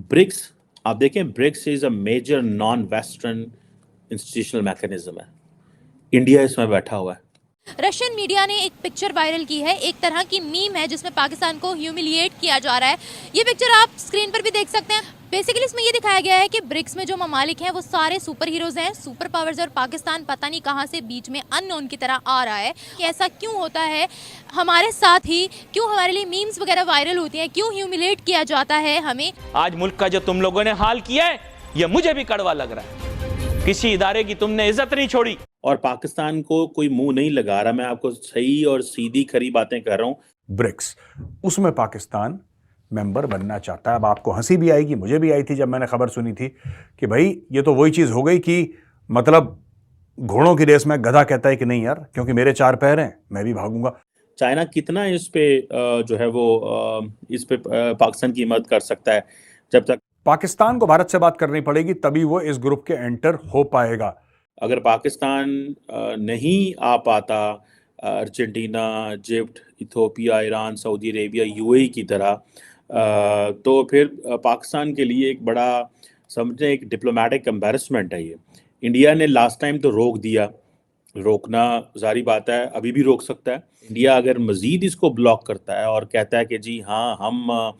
BRICS, आप देखें, BRICS is a major non western institutional mechanism है। इंडिया इसमें बैठा हुआ है। रशियन मीडिया ने एक पिक्चर वायरल की है, एक तरह की मीम है जिसमें पाकिस्तान को ह्यूमिलिएट किया जा रहा है। ये पिक्चर आप स्क्रीन पर भी देख सकते हैं। बेसिकली इसमें ये दिखाया गया है कि ब्रिक्स में जो ममालिक हैं वो सारे सुपर हीरोज हैं, सुपर पावर्स, और पाकिस्तान पता नहीं कहां से बीच में अननोन की तरह आ रहा है। कि ऐसा क्यों होता है हमारे साथ ही, क्यों हमारे लिए मीम्स वगैरह वायरल होती हैं, क्यों ह्यूमिलिएट किया जाता है हमें। आज मुल्क का जो तुम लोगों ने हाल किया है ये मुझे भी कड़वा लग रहा है। किसी इदारे की तुमने इज्जत नहीं छोड़ी और पाकिस्तान को कोई मुंह नहीं लगा रहा। मैं आपको सही और सीधी खरी बातें कर रहा हूँ। ब्रिक्स, उसमें पाकिस्तान मेंबर बनना चाहता है। अब आपको हंसी भी आएगी, मुझे भी आई थी जब मैंने खबर सुनी थी कि भाई ये तो वही चीज़ हो गई कि मतलब घोड़ों की रेस में गधा कहता है कि नहीं यार, क्योंकि मेरे 4 पैर हैं, मैं भी भागूंगा। चाइना कितना इस पे जो है वो इस पे पाकिस्तान की मदद कर सकता है। जब तक पाकिस्तान को भारत से बात करनी पड़ेगी तभी वो इस ग्रुप के एंटर हो पाएगा। अगर पाकिस्तान नहीं आ पाता Argentina, Egypt, Ethiopia, Iran, Saudi Arabia, UAE की तरह, तो फिर पाकिस्तान के लिए एक बड़ा समझे एक डिप्लोमेटिक एम्बैरसमेंट है ये। इंडिया ने लास्ट टाइम तो रोक दिया, रोकना जारी बात है, अभी भी रोक सकता है। इंडिया अगर मज़ीद इसको ब्लॉक करता है और कहता है कि जी हाँ हम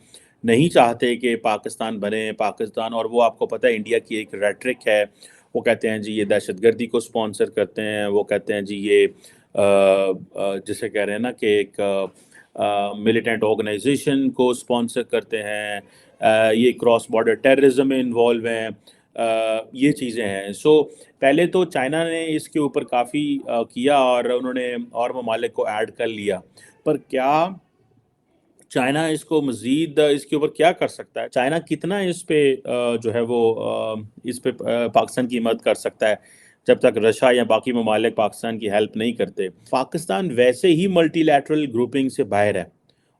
नहीं चाहते कि पाकिस्तान बने पाकिस्तान, और वो आपको पता है इंडिया की एक रेटरिक है, वो कहते हैं जी ये दहशतगर्दी को स्पॉन्सर करते हैं, वो कहते हैं जी ये जिसे कह रहे हैं ना कि एक मिलिटेंट ऑर्गेनाइजेशन को स्पॉन्सर करते हैं, ये क्रॉस बॉर्डर टेररिज्म में इन्वॉल्व हैं, ये चीज़ें हैं। सो पहले तो चाइना ने इसके ऊपर काफ़ी किया और उन्होंने और ममालिक को ऐड कर लिया, पर क्या चाइना इसको मज़ीद इसके ऊपर क्या कर सकता है? चाइना कितना इस पे जो है वो इस पे पाकिस्तान की मदद कर सकता है जब तक रशिया या बाकी ममालिक पाकिस्तान की हेल्प नहीं करते। पाकिस्तान वैसे ही मल्टीलैटरल ग्रुपिंग से बाहर है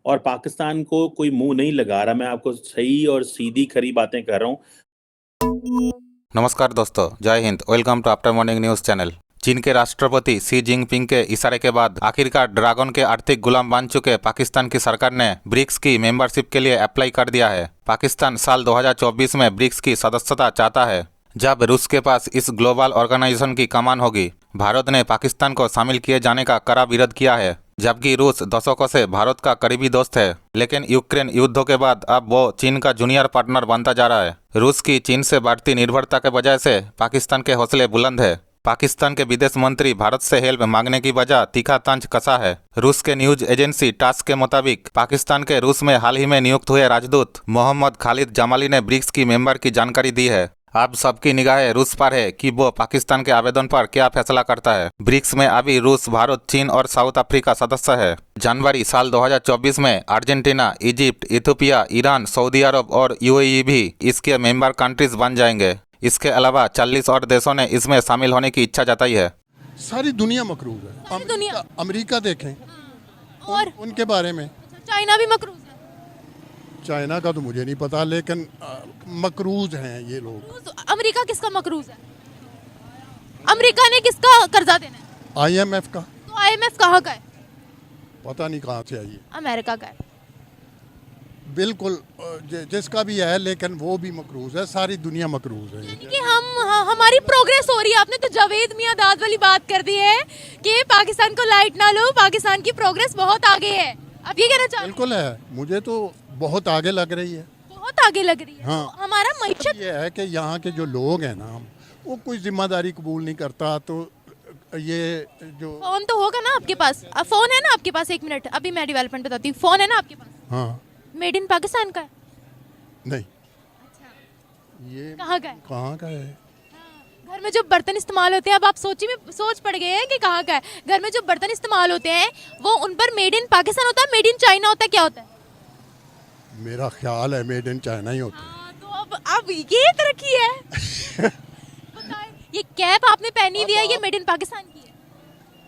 और पाकिस्तान को कोई मुंह नहीं लगा रहा। मैं आपको सही और सीधी खरी बातें कर रहा हूँ। नमस्कार दोस्तों, जय हिंद। Welcome to after morning news channel. चीन के राष्ट्रपति शी जिनपिंग के इशारे के बाद आखिरकार ड्रैगन के आर्थिक गुलाम बन चुके पाकिस्तान की सरकार ने ब्रिक्स की मेंबरशिप के लिए अप्लाई कर दिया है। पाकिस्तान साल 2024 में ब्रिक्स की सदस्यता चाहता है। जब रूस के पास इस ग्लोबल ऑर्गेनाइजेशन की कमान होगी, भारत ने पाकिस्तान को शामिल किए जाने का कड़ा विरोध किया है। जबकि रूस दशकों से भारत का करीबी दोस्त है, लेकिन यूक्रेन युद्ध के बाद अब वो चीन का जूनियर पार्टनर बनता जा रहा है। रूस की चीन से बढ़ती निर्भरता के वजह से पाकिस्तान के हौसले बुलंद है। पाकिस्तान के विदेश मंत्री भारत से हेल्प मांगने की वजह तीखा तंज कसा है। रूस के न्यूज एजेंसी टास के मुताबिक पाकिस्तान के रूस में हाल ही में नियुक्त हुए राजदूत मोहम्मद खालिद जमाली ने ब्रिक्स की मेंबर की जानकारी दी है। अब सबकी निगाहें रूस पर है कि वो पाकिस्तान के आवेदन पर क्या फैसला करता है। ब्रिक्स में अभी रूस, भारत, चीन और साउथ अफ्रीका सदस्य है। जनवरी साल 2024 में Argentina, Egypt, Ethiopia, Iran, Saudi Arab और यूएई भी इसके मेंबर कंट्रीज बन जाएंगे। इसके अलावा 40 और देशों ने इसमें शामिल होने की इच्छा जताई है। सारी दुनिया मकरूज है। अमेरिका देखें और उनके बारे में। चाइना भी मकरूज है। चाइना का तो मुझे नहीं पता, लेकिन मकरूज हैं ये लोग। अमेरिका किसका मकरूज है? अमेरिका ने किसका कर्जा देना है? IMF का। तो IMF कहाँ का है? पता नहीं कहाँ से आई है। अमेरिका का है। बिल्कुल जिसका भी है, लेकिन वो भी मकरूज है। सारी दुनिया मकरूज है। कि हमारी प्रोग्रेस हो रही है। आपने तो जावेद मियां दाद वाली बात कर दी है कि पाकिस्तान को लाइट ना लो, पाकिस्तान की प्रोग्रेस बहुत आगे है। आप ये कहना चाहते हैं? बिल्कुल है, मुझे तो बहुत आगे लग रही है। बहुत आगे लग रही है। हाँ। तो हमारा मईशत ये है कि यहाँ के जो लोग हैं ना, वो कोई जिम्मेदारी कबूल नहीं करता। तो ये जो फोन तो होगा ना आपके पास? फोन है ना आपके पास? 1 मिनट, अभी मैं डेवलपमेंट बताती हूँ। फोन है ना आपके पास? हाँ। मेड इन पाकिस्तान का है? नहीं। ये कहाँ का है? कहाँ का है? घर में जो बर्तन इस्तेमाल होते हैं, अब आप सोच पड़ गए हैं कि कहाँ का है। घर में जो बर्तन इस्तेमाल होते हैं वो उन पर मेड इन पाकिस्तान होता है, मेड इन चाइना होता है, क्या होता है? मेरा ख्याल है मेड इन चाइना ही होता है। तो अब ये तरक्की है। ये कैप आपने पहनी हुई है, ये मेड इन पाकिस्तान की है।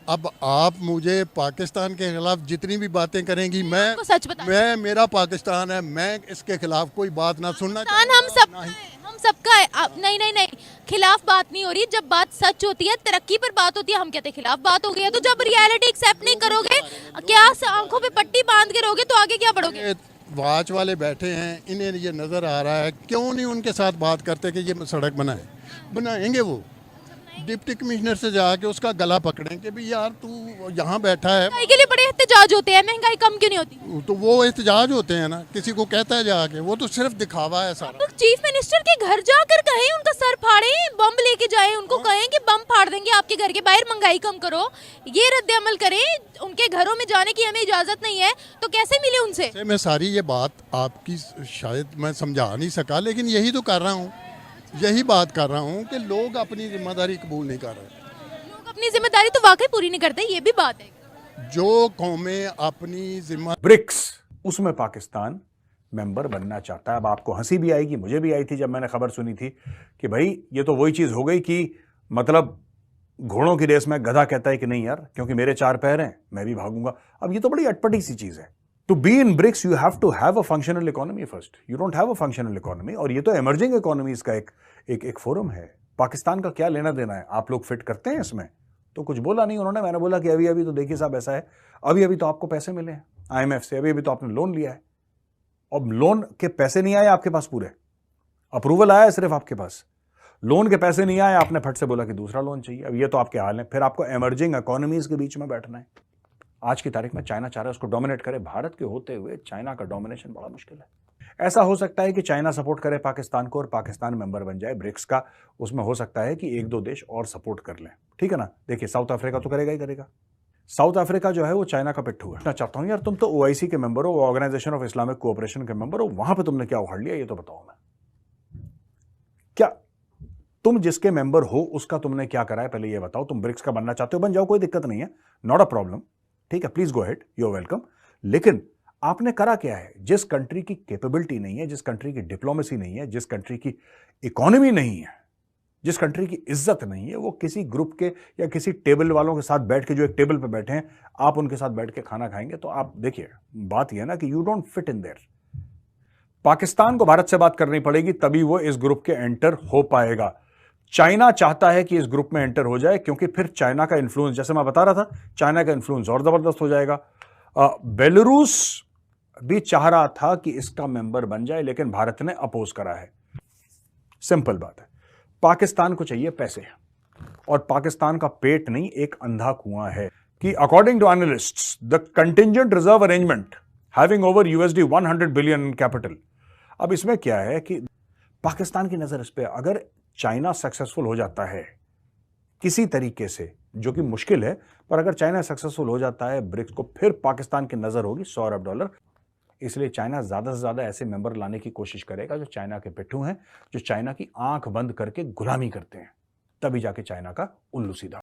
अब आप मुझे पाकिस्तान के खिलाफ जितनी भी बातें करेंगी, आपको सच बताएं। मैं मेरा पाकिस्तान है, मैं इसके खिलाफ कोई बात ना सुनना हम सबका है। नहीं, खिलाफ बात नहीं हो रही। जब बात सच होती है, तरक्की पर बात होती है, हम कहते हैं खिलाफ बात हो गई है। तो जब रियलिटी एक्सेप्ट नहीं करोगे, क्या आंखों पे पट्टी बांध के रहोगे, तो आगे क्या बढ़ोगे? वाच वाले बैठे हैं, इन्हें ये नज़र आ रहा है, क्यों नहीं उनके साथ बात करते कि ये सड़क बनाएंगे वो डिप्टी कमिश्नर से जाके उसका गला पकड़ें कि भाई यार तू यहाँ बैठा है। महंगाई के लिए बड़े एहतजाज होते हैं, महंगाई कम क्यों नहीं होती? तो वो एहतजाज होते हैं ना, किसी को कहता है जाके, वो तो सिर्फ दिखावा है सारा। तो चीफ मिनिस्टर के घर जाकर कहें, उनका सर फाड़ें, बम लेके जाएं, उनको कहें कि बम फाड़ देंगे आपके घर के बाहर, महंगाई कम करो, ये रद्द अमल करें। उनके घरों में जाने की हमें इजाजत नहीं है तो कैसे मिले उनसे? मैं सारी ये बात आपकी शायद मैं समझा नहीं सका, लेकिन यही तो कर रहा हूँ, यही बात कर रहा हूँ कि लोग अपनी जिम्मेदारी कबूल नहीं कर रहे। लोग अपनी जिम्मेदारी तो वाकई पूरी नहीं करते, ये भी बात है। जो कौमें अपनी जिम्मा ब्रिक्स, उसमें पाकिस्तान मेंबर बनना चाहता है। अब आपको हंसी भी आएगी, मुझे भी आई थी जब मैंने खबर सुनी थी कि भाई ये तो वही चीज हो गई कि मतलब घोड़ों की रेस में गधा कहता है कि नहीं यार, क्योंकि मेरे 4 पैर हैं मैं भी भागूंगा। अब ये तो बड़ी अटपटी सी चीज है। To be in BRICS you have to have a functional economy first. You don't have a functional economy, और ये तो इमर्जिंग इकोनॉमीज का एक फोरम है। पाकिस्तान का क्या लेना देना है? आप लोग फिट करते हैं इसमें? तो कुछ बोला नहीं उन्होंने। मैंने बोला कि अभी तो देखिए साहब ऐसा है, अभी तो आपको पैसे मिले हैं IMF से, अभी तो आपने लोन लिया है, अब लोन के पैसे नहीं आए आपके पास, पूरे अप्रूवल आया है सिर्फ आपके पास, लोन के पैसे नहीं आए, आपने फट से बोला कि दूसरा लोन चाहिए। अब ये तो आपके हाल है। फिर आपको इमर्जिंग इकोनॉमीज के बीच में बैठना है। आज की तारीख में चाइना चाह रहा है उसको डोमिनेट करे। भारत के होते हुए चाइना का डोमिनेशन बड़ा मुश्किल है। ऐसा हो सकता है कि चाइना सपोर्ट करे पाकिस्तान को और पाकिस्तान मेंबर बन जाए ब्रिक्स का। उसमें हो सकता है कि 1-2 देश और सपोर्ट कर लें, ठीक है ना। देखिए साउथ अफ्रीका तो करेगा ही करेगा। साउथ अफ्रीका जो है वो चाइना का पिट्ठू है। मैं चाहता हूं यार तुम तो OIC के मेंबर हो, ऑर्गेनाइजेशन ऑफ इस्लामिक कोऑपरेशन के मेंबर हो, वहां पे तुमने क्या उखाड़ लिया ये तो बताओ। मैं क्या तुम जिसके मेंबर हो उसका तुमने क्या करा है पहले ये बताओ। तुम ब्रिक्स का बनना चाहते हो, बन जाओ, कोई दिक्कत नहीं है, नॉट अ प्रॉब्लम, ठीक है, please go ahead, you are welcome. लेकिन आपने करा क्या है? जिस कंट्री की कैपेबिलिटी नहीं है, जिस कंट्री की डिप्लोमेसी नहीं है, जिस कंट्री की इकोनॉमी नहीं है, जिस कंट्री की इज्जत नहीं है, वो किसी ग्रुप के या किसी टेबल वालों के साथ बैठ के, जो एक टेबल पे बैठे हैं, आप उनके साथ बैठ के खाना खाएंगे। तो आप देखिए बात यह है ना कि you don't fit in their. Pakistan को भारत से बात करनी पड़ेगी तभी वो इस ग्रुप के एंटर हो पाएगा। चाइना चाहता है कि इस ग्रुप में एंटर हो जाए, क्योंकि फिर चाइना का इन्फ्लुएंस, जैसे मैं बता रहा था, चाइना का इन्फ्लुएंस और जबरदस्त हो जाएगा। बेलारूस भी चाह रहा था कि इसका मेंबर बन जाए, लेकिन भारत ने अपोज करा है। सिंपल बात है, पाकिस्तान को चाहिए पैसे, और पाकिस्तान का पेट नहीं एक अंधा कुआं है। कि according to analysts the contingent reserve arrangement having over $100 billion in capital. अब इसमें क्या है कि पाकिस्तान की नजर इस पे, अगर चाइना सक्सेसफुल हो जाता है किसी तरीके से, जो कि मुश्किल है, पर अगर चाइना सक्सेसफुल हो जाता है ब्रिक्स को, फिर पाकिस्तान की नजर होगी $100 अरब। इसलिए चाइना ज्यादा से ज्यादा ऐसे मेंबर लाने की कोशिश करेगा जो चाइना के पिट्ठू हैं, जो चाइना की आंख बंद करके गुलामी करते हैं, तभी जाके चाइना का उल्लू सीधा